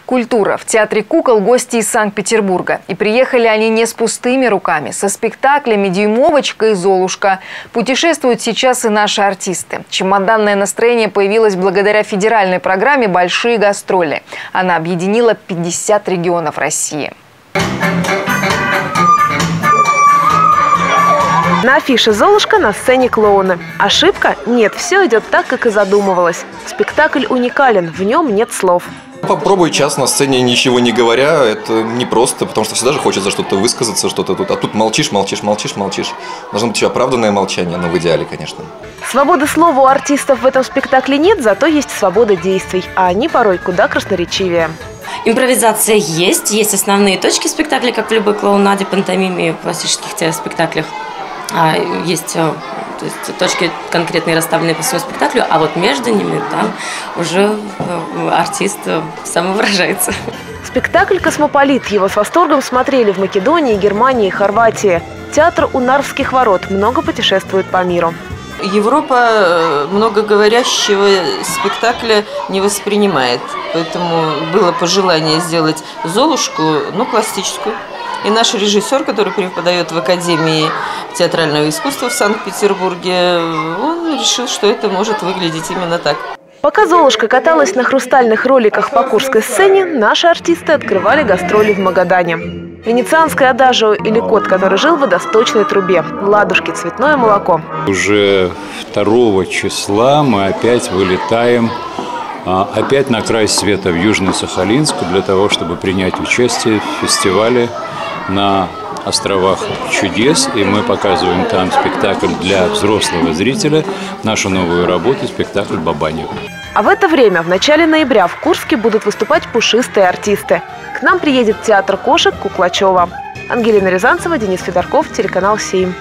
Культура. В театре кукол гости из Санкт-Петербурга. И приехали они не с пустыми руками. Со спектаклями «Дюймовочка» и «Золушка». Путешествуют сейчас и наши артисты. Чемоданное настроение появилось благодаря федеральной программе «Большие гастроли». Она объединила 50 регионов России. На афише «Золушка», на сцене клоуны. Ошибка? Нет, все идет так, как и задумывалось. Спектакль уникален, в нем нет слов. Попробуй час на сцене, ничего не говоря, это непросто, потому что всегда же хочется что-то высказаться, что-то тут. А тут молчишь. Должно быть оправданное молчание, но в идеале, конечно. Свободы слова у артистов в этом спектакле нет, зато есть свобода действий, а они порой куда красноречивее. Импровизация есть основные точки спектакля, как в любой клоунаде, пантомиме и классических телеспектаклях. Есть точки конкретные расставленные по своему спектаклю, а вот между ними там уже артист самовыражается. Спектакль «Космополит». Его с восторгом смотрели в Македонии, Германии и Хорватии. Театр у Нарвских ворот много путешествует по миру. Европа многоговорящего спектакля не воспринимает, поэтому было пожелание сделать «Золушку», классическую. И наш режиссер, который преподает в Академии театрального искусства в Санкт-Петербурге, он решил, что это может выглядеть именно так. Пока «Золушка» каталась на хрустальных роликах по Курской сцене, наши артисты открывали гастроли в Магадане. Венецианское адажио или кот, который жил в водосточной трубе. Ладушки, цветное молоко. Уже 2 числа мы опять вылетаем опять на край света в Южно-Сахалинск для того, чтобы принять участие в фестивале на островах чудес. И мы показываем там спектакль для взрослого зрителя, нашу новую работу, спектакль «Бабаня». А в это время, в начале ноября, в Курске будут выступать пушистые артисты. К нам приедет театр кошек Куклачева. Ангелина Рязанцева, Денис Федорков, телеканал «7».